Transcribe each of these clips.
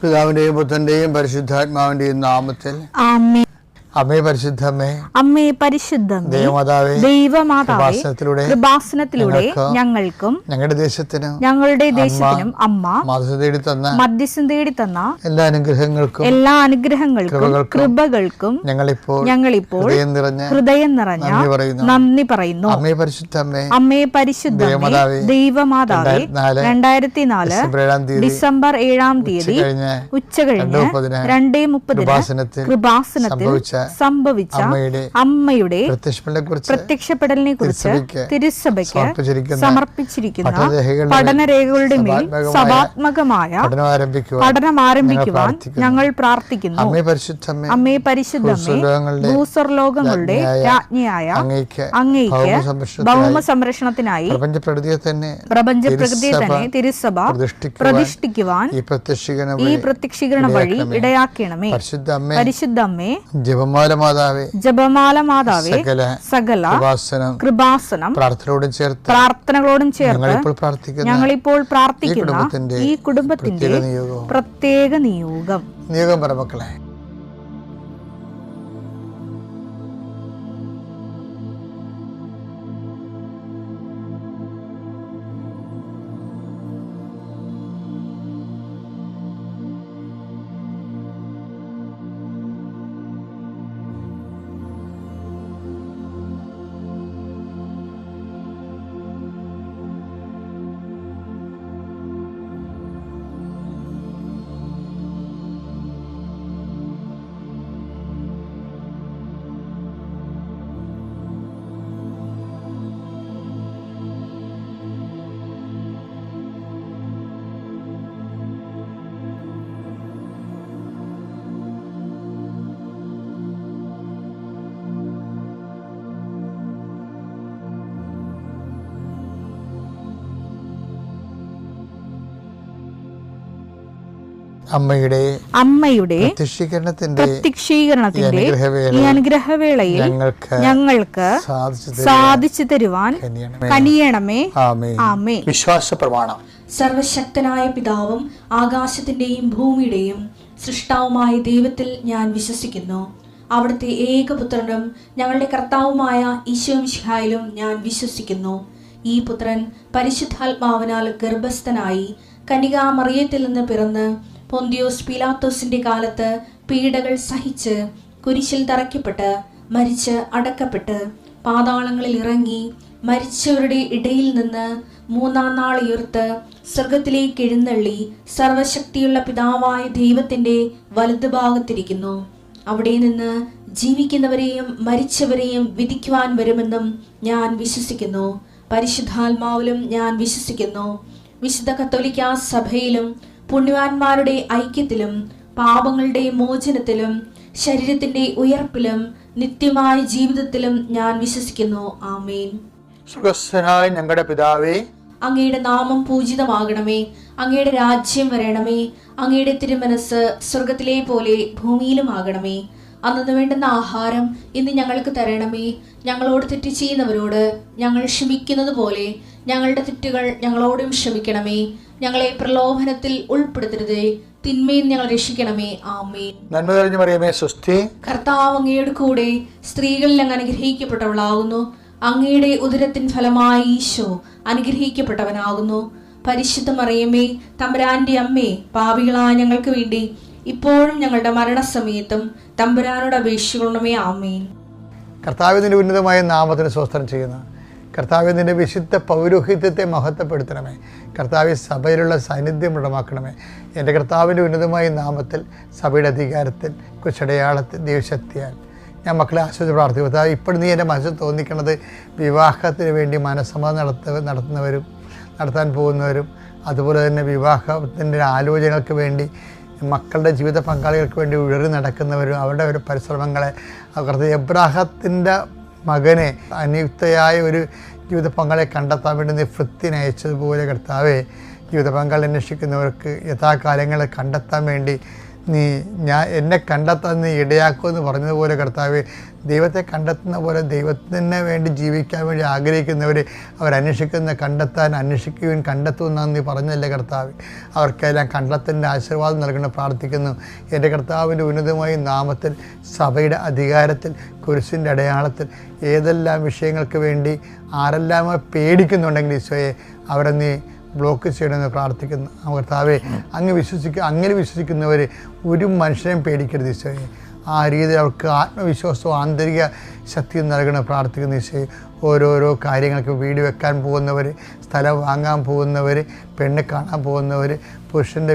പിതാവിന്റെയും പുത്രന്റെയും പരിശുദ്ധാത്മാവിന്റെയും നാമത്തിൽ ആമേൻ. അമ്മേ പരിശുദ്ധമേ, അമ്മേ പരിശുദ്ധമേ, ദൈവമാതാവേ, കൃപാസനത്തിലൂടെ ഞങ്ങൾക്കും ഞങ്ങളുടെ ദേശത്തിനും അമ്മ മധ്യസ്ഥം തേടി തന്ന എല്ലാ അനുഗ്രഹങ്ങൾക്കും കൃപകൾക്കും ഞങ്ങളിപ്പോൾ ഹൃദയം നിറഞ്ഞ നന്ദി പറയുന്നു. അമ്മേ പരിശുദ്ധമേ, ദൈവമാതാവേ, 2004 ഡിസംബർ 7-ാം തീയതി ഉച്ചകഴിഞ്ഞ് 2:30 കൃപാസനത്തിൽ സംഭവിച്ച അമ്മയുടെ പ്രത്യക്ഷപ്പെടലിനെ കുറിച്ച് തിരുസഭയ്ക്ക് സമർപ്പിച്ചിരിക്കുന്ന പഠനരേഖകളുടെ മേൽ സഭാത്മകമായ പഠനം ആരംഭിക്കുവാൻ ഞങ്ങൾ പ്രാർത്ഥിക്കുന്നു. അമ്മേ പരിശുദ്ധമേ, ഭൂസ്വർലോകങ്ങളുടെ രാജ്ഞിയായ അങ്ങേയ്ക്ക് ഭൗമ സംരക്ഷണത്തിനായി പ്രപഞ്ചപ്രകൃതിയെ തന്നെ തിരുസഭ പ്രതിഷ്ഠിക്കുവാൻ ഈ പ്രത്യക്ഷീകരണ വഴി ഇടയാക്കണമേ. പരിശുദ്ധമ്മേ, ജപമാല മാതാവേ, സകല കൃപാസനം പ്രാർത്ഥനകളോടും ചേർത്ത് ഞങ്ങളിപ്പോൾ പ്രാർത്ഥിക്കുന്ന ഈ കുടുംബത്തിന്റെ പ്രത്യേക നിയോഗം പറമക്കളെ. അമ്മയുടെ പ്രത്യക്ഷീകരണത്തിന്റെ ഈ അനുഗ്രഹവേളയിൽ ഞങ്ങൾക്ക് സാധിച്ചു തരുവാൻ കനിയണമേ. ആമേൻ. വിശ്വാസ പ്രമാണം. സർവശക്തനായ പിതാവും ആകാശത്തിന്റെയും ഭൂമിയുടെയും സൃഷ്ടാവുമായ ദൈവത്തിൽ ഞാൻ വിശ്വസിക്കുന്നു. അവിടുത്തെ ഏകപുത്രനും ഞങ്ങളുടെ കർത്താവുമായ ഈശോമിശിഹായിലും ഞാൻ വിശ്വസിക്കുന്നു. ഈ പുത്രൻ പരിശുദ്ധാത്മാവിനാൽ ഗർഭസ്ഥനായി കന്യകാമറിയത്തിൽ നിന്ന് പിറന്ന് പൊന്തിയോസ് പീലാത്തോസിന്റെ കാലത്ത് പീഡകൾ സഹിച്ച് കുരിശിൽ തറയ്ക്കപ്പെട്ട് മരിച്ച് അടക്കപ്പെട്ട് പാതാളങ്ങളിൽ ഇറങ്ങി മരിച്ചവരുടെ ഇടയിൽ നിന്ന് 3-ാം നാൾ ഉയർത്ത് സ്വർഗത്തിലേക്ക് എഴുന്നള്ളി സർവശക്തിയുള്ള പിതാവായ ദൈവത്തിന്റെ വലതുഭാഗത്തിരിക്കുന്നു. അവിടെ നിന്ന് ജീവിക്കുന്നവരെയും മരിച്ചവരെയും വിധിക്കുവാൻ വരുമെന്നും ഞാൻ വിശ്വസിക്കുന്നു. പരിശുദ്ധാത്മാവിലും ഞാൻ വിശ്വസിക്കുന്നു. വിശുദ്ധ കത്തോലിക്കാ സഭയിലും പുണ്യവാന്മാരുടെ ഐക്യത്തിലും പാപങ്ങളുടെ മോചനത്തിലും ശരീരത്തിന്റെ ഉയർപ്പിലും നിത്യമായ ജീവിതത്തിലും ഞാൻ വിശ്വസിക്കുന്നു. ആമേൻ. സുഖസ്ഥനായ ഞങ്ങളുടെ പിതാവേ, അങ്ങയുടെ നാമം പൂജിതമാകണമേ. അങ്ങയുടെ രാജ്യം വരണമേ. അങ്ങയുടെ തിരുമനസ് സ്വർഗത്തിലെ പോലെ ഭൂമിയിലും ആകണമേ. അന്നു വേണ്ടുന്ന ആഹാരം ഇന്ന് ഞങ്ങൾക്ക് തരണമേ. ഞങ്ങളോട് തെറ്റ് ചെയ്യുന്നവരോട് ഞങ്ങൾ ക്ഷമിക്കുന്നത് പോലെ ഞങ്ങളുടെ തെറ്റുകൾ ഞങ്ങളോടും ക്ഷമിക്കണമേ. ഞങ്ങളെ പ്രലോഭനത്തിൽ ഉൾപ്പെടുത്തരുതേ, തിന്മയിൽ ഞങ്ങൾ രക്ഷിക്കണമേ. ആമേൻ. നന്മ നിറഞ്ഞ മറിയമേ, സ്വസ്തി. കർത്താവ് അങ്ങയുടെ കൂടെ സ്ത്രീകളിൽ അങ്ങ് അനുഗ്രഹിക്കപ്പെട്ടവളാകുന്നു. അങ്ങയുടെ ഉദരത്തിൻ ഫലമായി ഈശോ അനുഗ്രഹിക്കപ്പെട്ടവനാകുന്നു. പരിശുദ്ധ മറിയമേ, തമ്പുരാന്റെ അമ്മേ, പാപികളായ ഞങ്ങൾക്ക് വേണ്ടി ഇപ്പോഴും ഞങ്ങളുടെ മരണസമയത്തും തമ്പുരാനോട് അപേക്ഷിക്കണമേ. ആമേൻ. കർത്താവിന്റെ ഉന്നതമായ നാമത്തിന് സ്വസ്ത്രം ചെയ്യുന്ന കർത്താവിന്റെ വിശുദ്ധ പൗരോഹിത്യത്തെ മഹത്വപ്പെടുത്തണമേ. കർത്താവ് സഭയിലുള്ള സാന്നിധ്യം ദൃഢമാക്കണമേ. എൻ്റെ കർത്താവിൻ്റെ ഉന്നതമായ നാമത്തിൽ സഭയുടെ അധികാരത്തിൽ കുശടയാളത്തിൽ ദൈവശക്തിയാൽ ഞാൻ മക്കളെ ആശ്വസിച്ച് പ്രാർത്ഥിക്കും. കർത്താവ് ഇപ്പോൾ നീ എൻ്റെ മനസ്സിൽ തോന്നിക്കണത് വിവാഹത്തിന് വേണ്ടി മനസ്സമ്മതം നടത്താൻ പോകുന്നവരും അതുപോലെ തന്നെ വിവാഹത്തിൻ്റെ ആലോചനകൾക്ക് വേണ്ടി മക്കളുടെ ജീവിത പങ്കാളികൾക്ക് വേണ്ടി ഉഴറി നടക്കുന്നവരും അവരുടെ ഒരു പരിശ്രമങ്ങളെ അവർക്ക് എബ്രാഹത്തിൻ്റെ മകനെ അനിയുക്തയായ ഒരു ജീവിത പങ്കാളിയെ കണ്ടെത്താൻ വേണ്ടി നീ ഫൃത്തിന് അയച്ചതുപോലെ കർത്താവെ ജീവിത പങ്കാളി അന്വേഷിക്കുന്നവർക്ക് യഥാകാലങ്ങളെ കണ്ടെത്താൻ വേണ്ടി എന്നെ കണ്ടെത്താൻ നീ ഇടയാക്കുമെന്ന് പറഞ്ഞതുപോലെ കർത്താവേ, ദൈവത്തെ കണ്ടെത്തുന്ന പോലെ ദൈവത്തിന് വേണ്ടി ജീവിക്കാൻ വേണ്ടി ആഗ്രഹിക്കുന്നവർ അന്വേഷിക്കുകയും കണ്ടെത്തുമെന്നാണ് നീ പറഞ്ഞല്ലേ കർത്താവ്. അവർക്കെല്ലാം കണ്ടെത്തലിൻ്റെ ആശീർവാദം നൽകണം പ്രാർത്ഥിക്കുന്നു. എൻ്റെ കർത്താവിൻ്റെ ഉന്നതമായ നാമത്തിൽ, സഭയുടെ അധികാരത്തിൽ, കുരിശിൻ്റെ അടയാളത്തിൽ ഏതെല്ലാം വിഷയങ്ങൾക്ക് വേണ്ടി ആരെല്ലാം പേടിക്കുന്നുണ്ടെങ്കിൽ ഈശോയെ, അവരെ നീ ബ്ലോക്ക് ചെയ്യണമെന്ന് പ്രാർത്ഥിക്കുന്നു. കർത്താവേ, അങ്ങനെ വിശ്വസിക്കുന്നവർ ഒരു മനുഷ്യനെയും പേടിക്കരുത് ഈശോയെ. ആ രീതിയിൽ അവർക്ക് ആത്മവിശ്വാസവും ആന്തരിക ശക്തിയും നൽകണം പ്രാർത്ഥിക്കുന്ന ഈശോയെ. ഓരോരോ കാര്യങ്ങൾക്ക് വീട് വെക്കാൻ പോകുന്നവർ, സ്ഥലം വാങ്ങാൻ പോകുന്നവർ, പെണ്ണ് കാണാൻ പോകുന്നവർ, പുരുഷൻ്റെ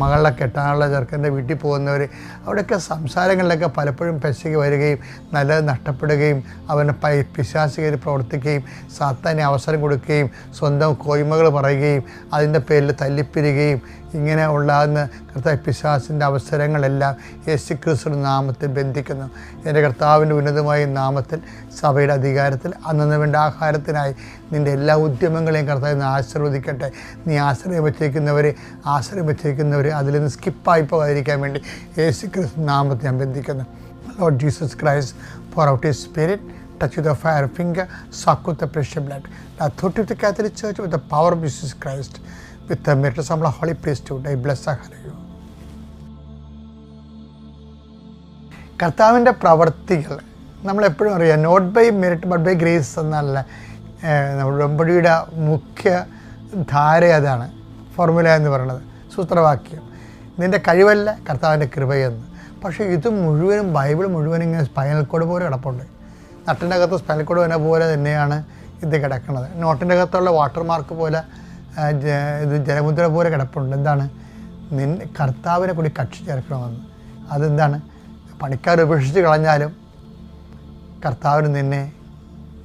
മകളെ കെട്ടാനുള്ള ചെറുക്കൻ്റെ വീട്ടിൽ പോകുന്നവർ, അവിടെയൊക്കെ സംസാരങ്ങളിലൊക്കെ പലപ്പോഴും പെശകി വരികയും നല്ലത് നഷ്ടപ്പെടുകയും അവനെ പിശാചുകാർ പ്രവർത്തിക്കുകയും സാത്താന് അവസരം കൊടുക്കുകയും സ്വന്തം കോയ്മകൾ പറയുകയും അതിൻ്റെ പേരിൽ തല്ലിപ്പിരികയും ഇങ്ങനെ ഉണ്ടാകുന്ന കർത്താവ് പിശാചിൻ്റെ അവസരങ്ങളെല്ലാം യേശുക്രിസ്തുവിന്റെ നാമത്തിൽ ബന്ധിക്കുന്നു. എൻ്റെ കർത്താവിൻ്റെ ഉന്നതമായ നാമത്തിൽ, സഭയുടെ അധികാരത്തിൽ അന്നു വേണ്ട ആഹാരത്തിനായി നിൻ്റെ എല്ലാ ഉദ്യമങ്ങളെയും കർത്താവിനെ ആശീർവദിക്കട്ടെ. നീ ആശ്രയം വെച്ചിരിക്കുന്നവർ അതിൽ നിന്ന് സ്കിപ്പായി പോകാതിരിക്കാൻ വേണ്ടി യേശുക്രിസ്തു നാമത്തെ ഞാൻ ബന്ധിക്കുന്നു. Lord Jesus Christ, pour out His Spirit, touch with the fire finger, suck with the precious blood. The authority of the Catholic Church, with the power of Jesus Christ, with the miracles of the Holy Priesthood, I bless and honor you. കർത്താവിൻ്റെ പ്രവർത്തികൾ നമ്മളെപ്പോഴും അറിയാം, not by merit but by grace എന്നല്ല നമ്മുടെ ഉടമ്പടിയുടെ മുഖ്യ ധാര. അതാണ് ഫോർമുല എന്ന് പറയുന്നത്, സൂത്രവാക്യം. നിൻ്റെ കഴിവല്ല, കർത്താവിൻ്റെ കൃപയെന്ന്. പക്ഷേ ഇത് മുഴുവനും, ബൈബിൾ മുഴുവനും ഇങ്ങനെ സ്പൈനൽ കോഡ് പോലെ കിടപ്പുണ്ട്. നട്ടിൻ്റെ അകത്ത് സ്പൈനൽ കോഡ് വന്ന പോലെ തന്നെയാണ് ഇത് കിടക്കുന്നത്. നോട്ടിൻ്റെ അകത്തുള്ള വാട്ടർമാർക്ക് പോലെ ഇത് ജലമുദ്ര പോലെ കിടപ്പുണ്ട്. എന്താണ്? കർത്താവിനെ കൂടി കക്ഷി ചേർക്കണമെന്ന്. അതെന്താണ്? പണിക്കാർ ഉപേക്ഷിച്ച് കളഞ്ഞാലും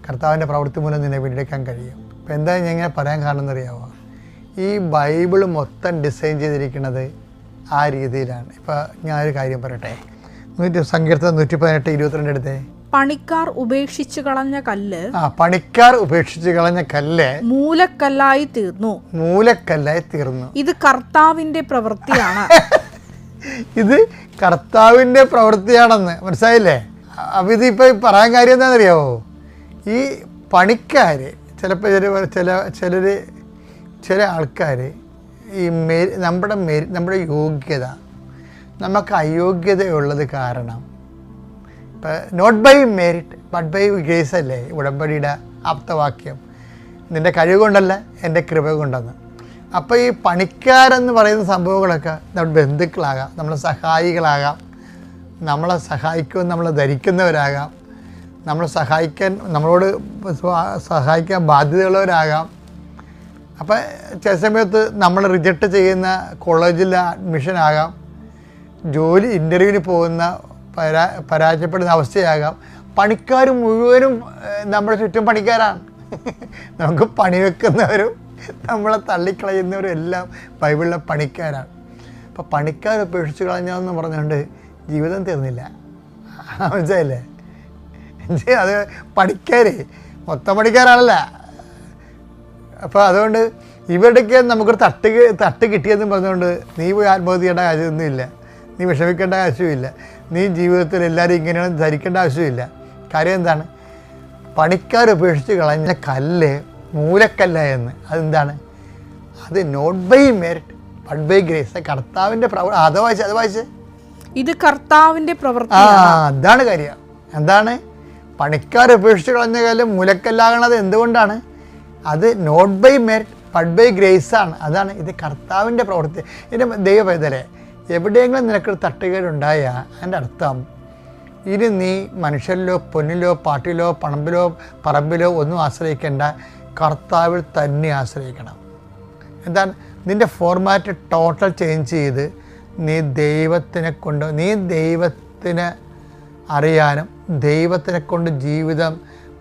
കർത്താവിൻ്റെ പ്രവൃത്തി മൂലം നിന്നെ വീണ്ടെടുക്കാൻ കഴിയും. അപ്പോൾ എന്താ ഞാൻ ഇങ്ങനെ പറയാൻ കാരണം എന്നറിയാമോ? ഈ ബൈബിൾ മൊത്തം ഡിസൈൻ ചെയ്തിരിക്കുന്നത് ആ രീതിയിലാണ്. ഇപ്പോൾ ഞാനൊരു കാര്യം പറയട്ടെ. സങ്കീർത്തനം 118:22 എടുത്തേ. പണിക്കാർ ഉപേക്ഷിച്ച് കളഞ്ഞ കല്ല് മൂലക്കല്ലായി തീർന്നു. ഇത് കർത്താവിൻ്റെ പ്രവൃത്തിയാണ്. ഇത് കർത്താവിൻ്റെ പ്രവൃത്തിയാണെന്ന് മനസ്സിലായില്ലേ? അപ്പോൾ ഇതിപ്പോൾ പറയാൻ കാര്യം എന്താണെന്നറിയാമോ? ഈ പണിക്കാർ ചിലപ്പോൾ ചില ആൾക്കാർ ഈ നമ്മുടെ യോഗ്യത, നമുക്ക് അയോഗ്യതയുള്ളത് കാരണം, ഇപ്പം not by merit but by grace അല്ലേ ഉടമ്പടിയുടെ ആപ്തവാക്യം. നിൻ്റെ കഴിവ് കൊണ്ടല്ല, എൻ്റെ കൃപ കൊണ്ടെന്ന്. അപ്പോൾ ഈ പണിക്കാരെന്ന് പറയുന്ന സംഭവങ്ങളൊക്കെ നമ്മുടെ ബന്ധുക്കളാകാം, നമ്മളെ സഹായികളാകാം, നമ്മളെ സഹായിക്കുമെന്ന് നമ്മൾ ധരിക്കുന്നവരാകാം, നമ്മളോട് സഹായിക്കാൻ ബാധ്യതയുള്ളവരാകാം. അപ്പോൾ ചില സമയത്ത് നമ്മൾ റിജക്റ്റ് ചെയ്യുന്ന കോളേജിലെ അഡ്മിഷനാകാം, ജോലി ഇൻ്റർവ്യൂവിന് പോകുന്ന പരാജയപ്പെടുന്ന അവസ്ഥയാകാം. പണിക്കാർ മുഴുവനും നമ്മുടെ ചുറ്റും പണിക്കാരാണ്. നമുക്ക് പണി വെക്കുന്നവരും നമ്മളെ തള്ളിക്കളയുന്നവരും എല്ലാം ബൈബിളിലെ പണിക്കാരാണ്. അപ്പോൾ പണിക്കാർ ഉപേക്ഷിച്ച് കളഞ്ഞതെന്ന് പറഞ്ഞുകൊണ്ട് ജീവിതം തീർന്നില്ല. മനസ്സിലായില്ലേ? അത് പണിക്കാർ മൊത്തം പണിക്കാരാണല്ല. അപ്പോൾ അതുകൊണ്ട് ഇവിടേക്ക് നമുക്കൊരു തട്ട് കിട്ടിയെന്ന് പറഞ്ഞുകൊണ്ട് നീ പോയി ആത്മഹത്യ ചെയ്യേണ്ട ആവശ്യമൊന്നുമില്ല, നീ വിഷമിക്കേണ്ട ആവശ്യമില്ല, നീ ജീവിതത്തിൽ എല്ലാവരും ഇങ്ങനെയാണ് ധരിക്കേണ്ട ആവശ്യമില്ല. കാര്യം എന്താണ്? പണിക്കാർ ഉപേക്ഷിച്ച് കളഞ്ഞ കല്ല് മൂലക്കല്ല എന്ന്. അതെന്താണ്? അത് not by merit but by grace, കർത്താവിൻ്റെ അത് വായിച്ച് ഇത് കർത്താവിൻ്റെ പ്രവൃത്തി. അതാണ് കാര്യം. എന്താണ്? പണിക്കാർ ഉപേക്ഷിച്ച് കളഞ്ഞ കല്ല് മൂലക്കല്ലാകണത് എന്തുകൊണ്ടാണ്? അത് not by merit but by grace ആണ്. അതാണ് ഇത് കർത്താവിൻ്റെ പ്രവൃത്തി. ഇതിൻ്റെ ദൈവപൈതലെ, എവിടെയെങ്കിലും നിനക്കൊരു തട്ടുകേടുണ്ടായാൽ അതിൻ്റെ അർത്ഥം ഇനി നീ മനുഷ്യരിലോ പൊന്നിലോ പാട്ടിലോ പറമ്പിലോ ഒന്നും ആശ്രയിക്കേണ്ട, കർത്താവിൽ തന്നെ ആശ്രയിക്കണം. എന്താണ്? നിൻ്റെ ഫോർമാറ്റ് ടോട്ടൽ ചേഞ്ച് ചെയ്ത് നീ ദൈവത്തിനെ അറിയാനും ദൈവത്തിനെ കൊണ്ട് ജീവിതം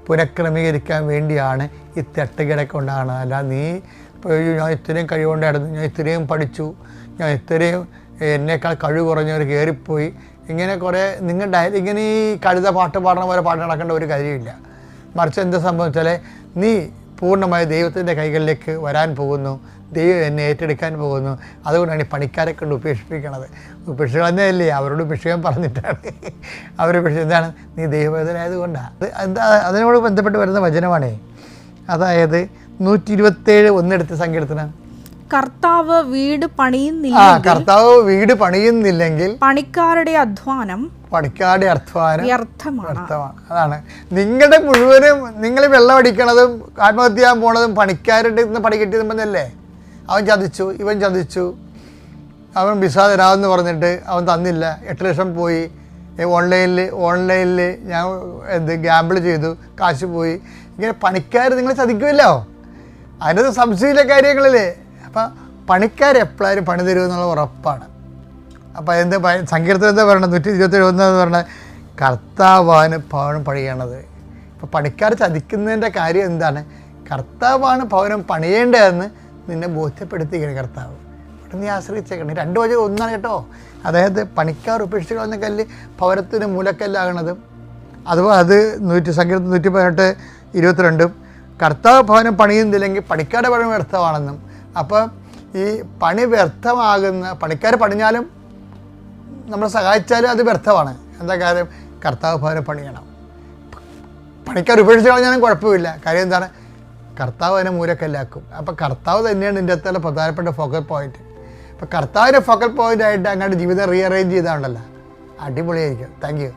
പുനഃക്രമീകരിക്കാൻ വേണ്ടിയാണ് ഈ തട്ടുകേടൊക്കെ ഉണ്ടാകുന്നത്. അല്ല നീ ഞാൻ ഇത്രയും കഴിവുണ്ടായിരുന്നു, ഞാൻ ഇത്രയും പഠിച്ചു, ഞാൻ ഇത്രയും എന്നേക്കാൾ കഴിവ് കുറഞ്ഞവർ കയറിപ്പോയി, ഇങ്ങനെ കുറേ ഇങ്ങനെ ഈ കഴുത പാട്ട് പാടുന്ന പോലെ പാട്ട് നടക്കേണ്ട ഒരു കാര്യമില്ല. മറിച്ച് എന്താ സംഭവിച്ചാൽ നീ പൂർണ്ണമായി ദൈവത്തിൻ്റെ കൈകളിലേക്ക് വരാൻ പോകുന്നു. ദൈവം എന്നെ ഏറ്റെടുക്കാൻ പോകുന്നു. അതുകൊണ്ടാണ് ഈ പണിക്കാരെ കൊണ്ട് ഉപേക്ഷിപ്പിക്കണത്. ഉപേക്ഷിച്ച് കളഞ്ഞതല്ലേ, അവരോട് ഉപേക്ഷിക്കാൻ പറഞ്ഞിട്ടാണ് അവർ എന്താണ്, നീ ദൈവവേദനായതുകൊണ്ടാണ്. എന്താ അതിനോട് ബന്ധപ്പെട്ട് വരുന്ന വചനമാണേ. അതായത് 127 ഒന്നെടുത്ത് സങ്കീർത്തനം. കർത്താവ് വീട് കർത്താവ് വീട് പണിയുന്നില്ലെങ്കിൽ പണിക്കാരുടെ അധ്വാനം വ്യർത്ഥമാണ്. അതാണ് നിങ്ങളുടെ മുഴുവനും. നിങ്ങൾ വെള്ളം അടിക്കണതും ആത്മഹത്യ ചെയ്യാൻ പോണതും പണിക്കാരുടെ പണി കിട്ടിയതെന്നല്ലേ. അവൻ ചതിച്ചു, ഇവൻ ചതിച്ചു, അവൻ വിസ തരാമെന്ന് പറഞ്ഞിട്ട് അവൻ തന്നില്ല, 8 ലക്ഷം പോയി. ഓൺലൈനിൽ ഞാൻ ഗാമ്പിൾ ചെയ്തു, കാശ് പോയി. ഇങ്ങനെ പണിക്കാർ നിങ്ങളെ ചതിക്കുമല്ലോ. അതിനകത്ത് സംശയമില്ല കാര്യങ്ങളില്ലേ. അപ്പം പണിക്കാരെപ്പോഴും പണി തരുമെന്നുള്ള ഉറപ്പാണ്. അപ്പോൾ സങ്കീർത്തനം എന്താ പറയണത്? 127 എന്ന് പറഞ്ഞാൽ കർത്താവാണ് ഭവനം പണിയണത്. ഇപ്പോൾ പണിക്കാർ ചതിക്കുന്നതിൻ്റെ കാര്യം എന്താണ്? കർത്താവാണ് ഭവനം പണിയേണ്ടതെന്ന് നിന്നെ ബോധ്യപ്പെടുത്തിയിരിക്കണം കർത്താവ്. അവിടെ നീ ആശ്രയിച്ചേക്കണം. 2 വചനം ഒന്നാണ് കേട്ടോ. അതായത് പണിക്കാർ ഉപേക്ഷിച്ച് കളഞ്ഞ കല്ല് ഭവനത്തിന് മൂലക്കല്ലാകണതും. അതുപോലെ അത് സങ്കീർത്തനം 118:22 കർത്താവ് ഭവനം പണിയുന്നില്ലെങ്കിൽ പണിക്കാരുടെ പണി വ്യർത്ഥമാണെന്നും. അപ്പം ഈ പണി വ്യർത്ഥമാകുന്ന പണിക്കാർ പണിഞ്ഞാലും നമ്മൾ സഹായിച്ചാലും അത് വ്യർത്ഥമാണ്. എന്താ കാര്യം? കർത്താവ് ഭവനം പണിയണം. പണിക്കാർ ഉപേക്ഷിച്ച് കളഞ്ഞാലും കുഴപ്പമില്ല. കാര്യം എന്താണ്? കർത്താവ് അതിനെ മൂലക്കല്ലാക്കും. അപ്പോൾ കർത്താവ് തന്നെയാണ് ഇതിൻ്റെ അകത്തുള്ള പ്രധാനപ്പെട്ട ഫോക്കൽ പോയിന്റ്. അപ്പോൾ കർത്താവിൻ്റെ ഫോക്കൽ പോയിന്റ് ആയിട്ട് അങ്ങോട്ട് ജീവിതം റീഅറേഞ്ച് ചെയ്താണല്ലോ, അടിപൊളിയായിരിക്കും. Thank you.